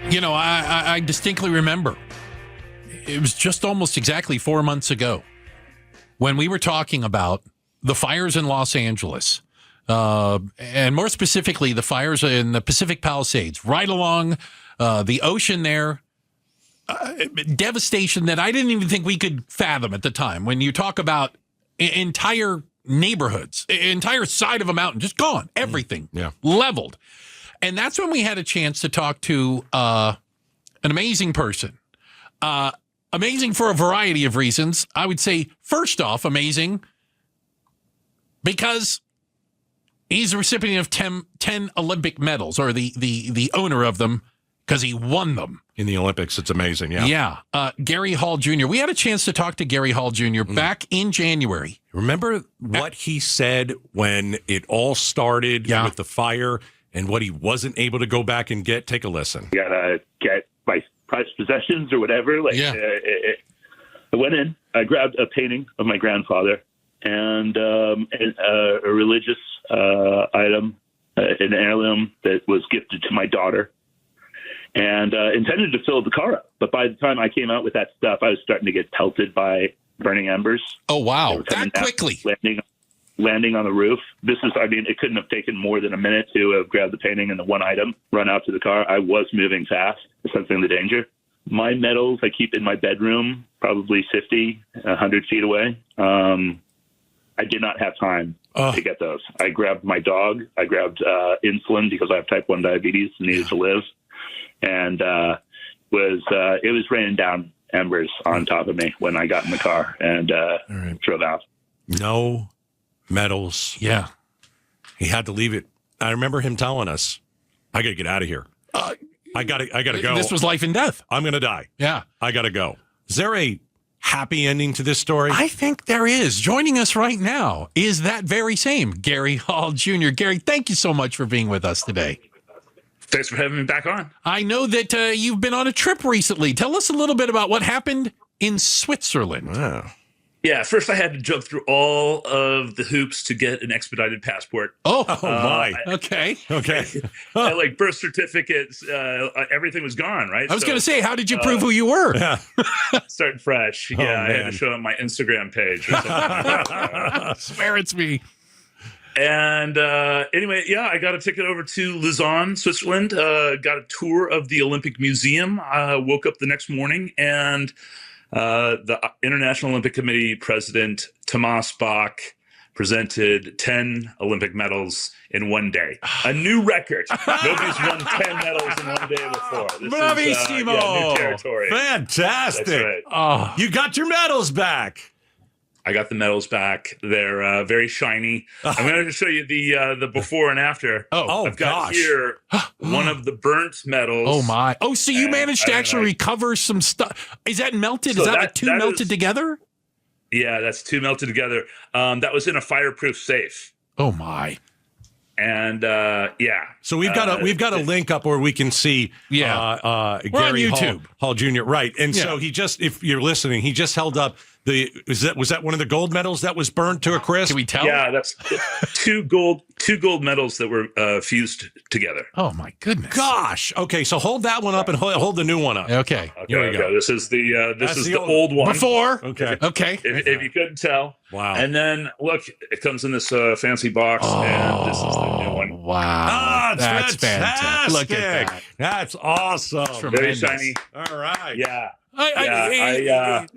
You know, I distinctly remember it was just almost exactly 4 months ago when we were talking about the fires in Los Angeles, and more specifically, the fires in the Pacific Palisades, right along the ocean there. Devastation that I didn't even think we could fathom at the time. When you talk about entire neighborhoods, entire side of a mountain, just gone, everything leveled. And that's when we had a chance to talk to an amazing person. Amazing for a variety of reasons. I would say, first off, amazing because he's a recipient of 10 Olympic medals, or the owner of them, because he won them. In the Olympics, it's amazing, yeah. Yeah. Gary Hall Jr. We had a chance to talk to Gary Hall Jr. back in January. Remember what he said when it all started with the fire and what he wasn't able to go back and get? Take a listen. You gotta get my prized possessions or whatever. I went in, I grabbed a painting of my grandfather and a religious item, an heirloom that was gifted to my daughter, and intended to fill the car up. But by the time I came out with that stuff, I was starting to get pelted by burning embers. Oh, wow. That quickly. Landing on the roof. It couldn't have taken more than a minute to have grabbed the painting and the one item, run out to the car. I was moving fast, sensing the danger. My medals I keep in my bedroom, probably 50, 100 feet away. I did not have time to get those. I grabbed my dog. I grabbed insulin because I have type 1 diabetes and needed to live. And it was raining down embers on top of me when I got in the car and drove out. No medals. Yeah. He had to leave it. I remember him telling us, I got to get out of here. I got to go. This was life and death. I'm going to die. Yeah. I got to go. Is there a happy ending to this story? I think there is. Joining us right now is that very same Gary Hall Jr. Gary, thank you so much for being with us today. Thanks for having me back on. I know that you've been on a trip recently. Tell us a little bit about what happened in Switzerland. Wow. Yeah, first I had to jump through all of the hoops to get an expedited passport. Oh my. Okay. Like birth certificates, everything was gone, right? I was going to say, how did you prove who you were? Yeah. Starting fresh. I had to show them my Instagram page or something. Swear it's me. And anyway, I got a ticket over to Lausanne, Switzerland, got a tour of the Olympic Museum, woke up the next morning, and the International Olympic Committee President Thomas Bach presented 10 Olympic medals in one day. A new record. Nobody's won 10 medals in one day before. This Bravissimo! is new territory. Fantastic. That's right. Oh, you got your medals back. I got the medals back. They're very shiny. I'm going to show you the before and after. I've got here one of the burnt medals. Oh my! Oh, so you managed to actually recover some stuff? Is that melted? So is that two melted together? Yeah, that's two melted together. That was in a fireproof safe. Oh my! And So we've got a link up where we can see We're Gary on YouTube. Hall Jr. Right, and so he just, if you're listening, he just held up was that one of the gold medals that was burned to a crisp? Can we tell? Yeah, that's two gold medals that were fused together. Oh my goodness! Gosh. Okay, so hold that one up and hold the new one up. Okay. Here we go. This is the old one. Before. Okay. If you couldn't tell. Wow. And then look, it comes in this fancy box, and this is the new one. Wow. That's fantastic. Look at that. That's awesome. Very shiny. All right. Yeah.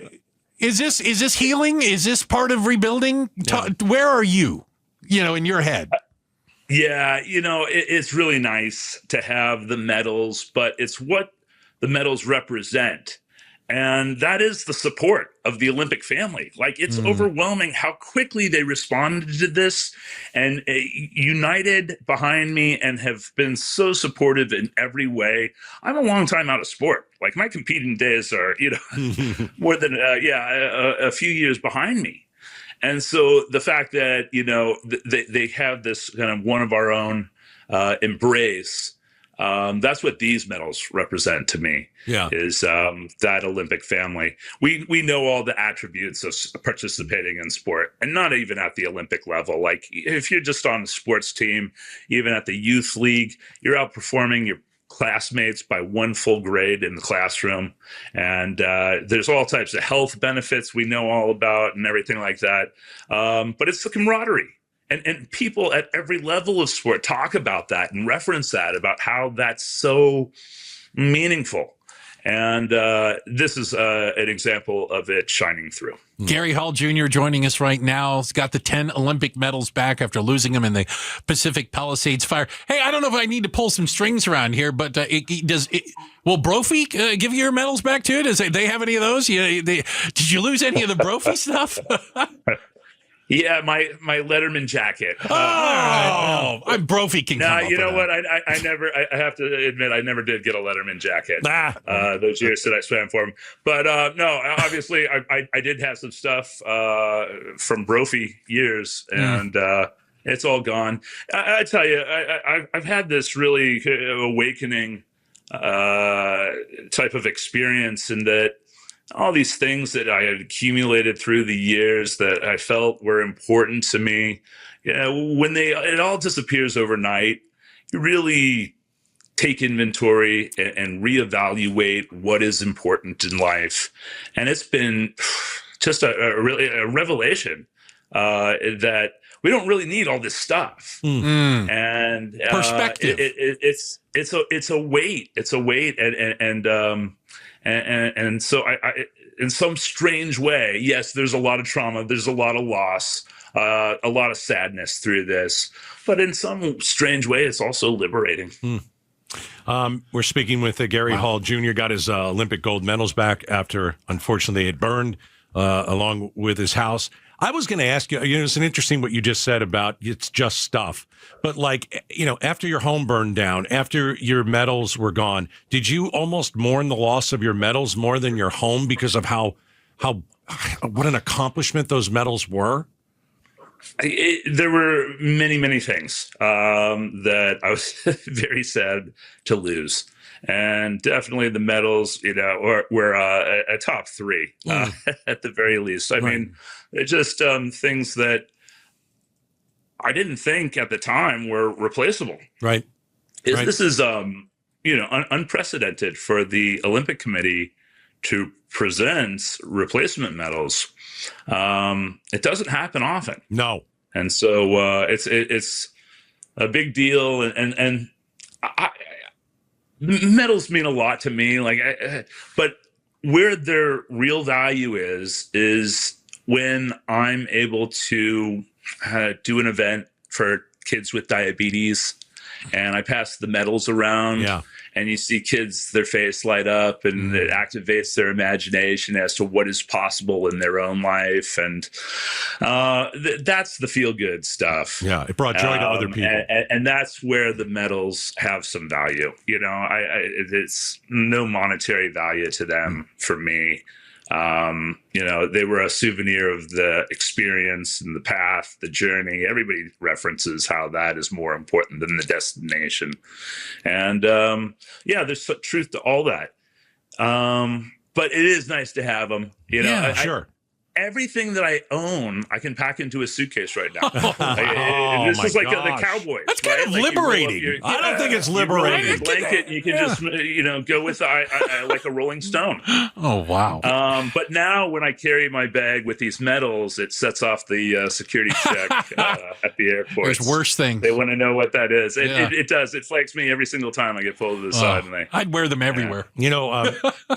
Is this healing? Is this part of rebuilding? Where are you? In your head. Yeah, it's really nice to have the medals, but it's what the medals represent. And that is the support of the Olympic family. Like, it's overwhelming how quickly they responded to this and united behind me and have been so supportive in every way. I'm a long time out of sport. Like, my competing days are, more than, a few years behind me. And so the fact that, they have this kind of one of our own embrace, that's what these medals represent to me. Yeah. Is that Olympic family. We know all the attributes of participating in sport, and not even at the Olympic level. Like, if you're just on a sports team, even at the youth league, you're outperforming your classmates by one full grade in the classroom. And there's all types of health benefits we know all about and everything like that. But it's the camaraderie. And people at every level of sport talk about that and reference that, about how that's so meaningful. And this is an example of it shining through. Gary Hall Jr. joining us right now. He's got the 10 Olympic medals back after losing them in the Pacific Palisades fire. Hey, I don't know if I need to pull some strings around here, but will Brophy give you your medals back too? Does they have any of those? Did you lose any of the Brophy stuff? Yeah, my Letterman jacket. I'm Brophy can come up you know with what? I have to admit, I never did get a Letterman jacket. Those years that I swam for him. But no, obviously, I did have some stuff from Brophy years, and it's all gone. I tell you, I've had this really awakening type of experience in that all these things that I had accumulated through the years that I felt were important to me, when it all disappears overnight, you really take inventory and reevaluate what is important in life. And it's been just a revelation that we don't really need all this stuff. And perspective. It's a weight. It's a weight, and so I, in some strange way, yes, there's a lot of trauma, there's a lot of loss, a lot of sadness through this, but in some strange way, it's also liberating. We're speaking with Gary Hall Jr. Got his Olympic gold medals back after, unfortunately, it burned along with his house. I was going to ask you, it's an interesting what you just said about it's just stuff. But after your home burned down, after your medals were gone, did you almost mourn the loss of your medals more than your home because of what an accomplishment those medals were? There were many, many things that I was very sad to lose. And definitely the medals, were a top three at the very least. I mean, it's just things that I didn't think at the time were replaceable. Right. This is, unprecedented for the Olympic Committee to present replacement medals. It doesn't happen often. No. And so it's a big deal. And medals mean a lot to me. But where their real value is when I'm able to do an event for kids with diabetes, and I pass the medals around, and you see kids, their face light up, and it activates their imagination as to what is possible in their own life. And that's the feel-good stuff. Yeah, it brought joy to other people. And that's where the medals have some value. It's no monetary value to them for me. They were a souvenir of the experience and the path, the journey. Everybody references how that is more important than the destination. And there's truth to all that. But it is nice to have them. Sure. Everything that I own, I can pack into a suitcase right now. This is like the Cowboys. That's kind of liberating. I don't think it's liberating. You blanket, you can just go with like a Rolling Stone. Oh wow! But now when I carry my bag with these medals, it sets off the security check at the airport. There's worse things. They want to know what that is. It does. It flags me every single time I get pulled to the side. And I'd wear them everywhere.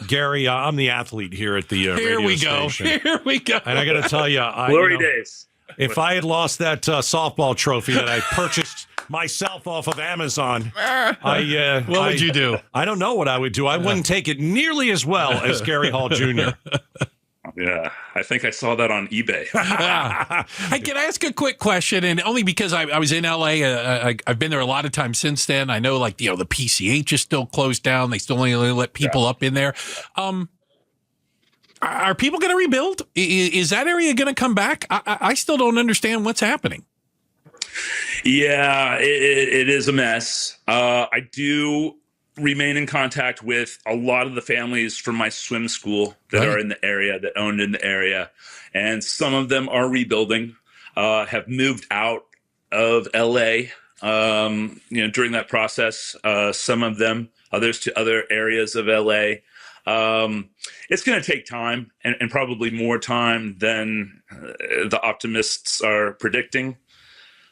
Gary, I'm the athlete here at the radio station. Here we go. And I got to tell you, glory days. If I had lost that softball trophy that I purchased myself off of Amazon, what would you do? I don't know what I would do. I wouldn't take it nearly as well as Gary Hall Jr. Yeah, I think I saw that on eBay. I can ask a quick question, and only because I was in LA. I've been there a lot of times since then. I know, the PCH is still closed down. They still only let people up in there. Are people going to rebuild? Is that area going to come back? I still don't understand what's happening. Yeah, it is a mess. I do remain in contact with a lot of the families from my swim school that are in the area, that owned in the area. And some of them are rebuilding, have moved out of LA, during that process. Some of them others to other areas of LA. It's going to take time and probably more time than the optimists are predicting.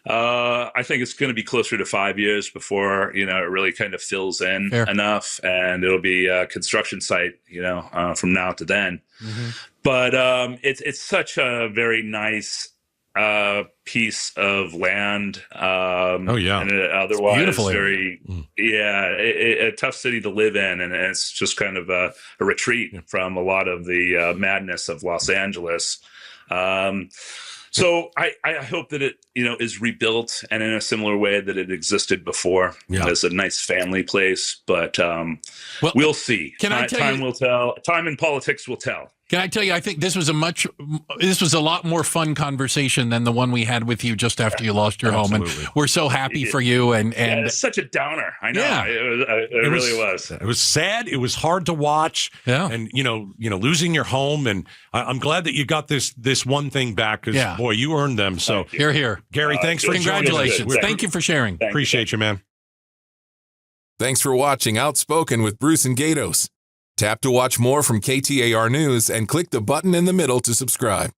I think it's going to be closer to 5 years before, it really kind of fills in enough, and it'll be a construction site, from now to then. Mm-hmm. But it's such a very nice piece of land. And otherwise beautiful very, a tough city to live in. And it's just kind of a retreat from a lot of the madness of Los Angeles. So I hope that it, is rebuilt and in a similar way that it existed before as a nice family place. But we'll see. Time will tell. Time and politics will tell. Can I tell you, I think this was a lot more fun conversation than the one we had with you just after you lost your home. And we're so happy for you. And it's such a downer. I know. Yeah. It really was. It was sad. It was hard to watch. Yeah. And, losing your home. And I'm glad that you got this one thing back because, boy, you earned them. So here. Gary, thanks for congratulations. Thank you for sharing. Appreciate you, man. Thanks for watching Outspoken with Bruce and Gatos. Tap to watch more from KTAR News and click the button in the middle to subscribe.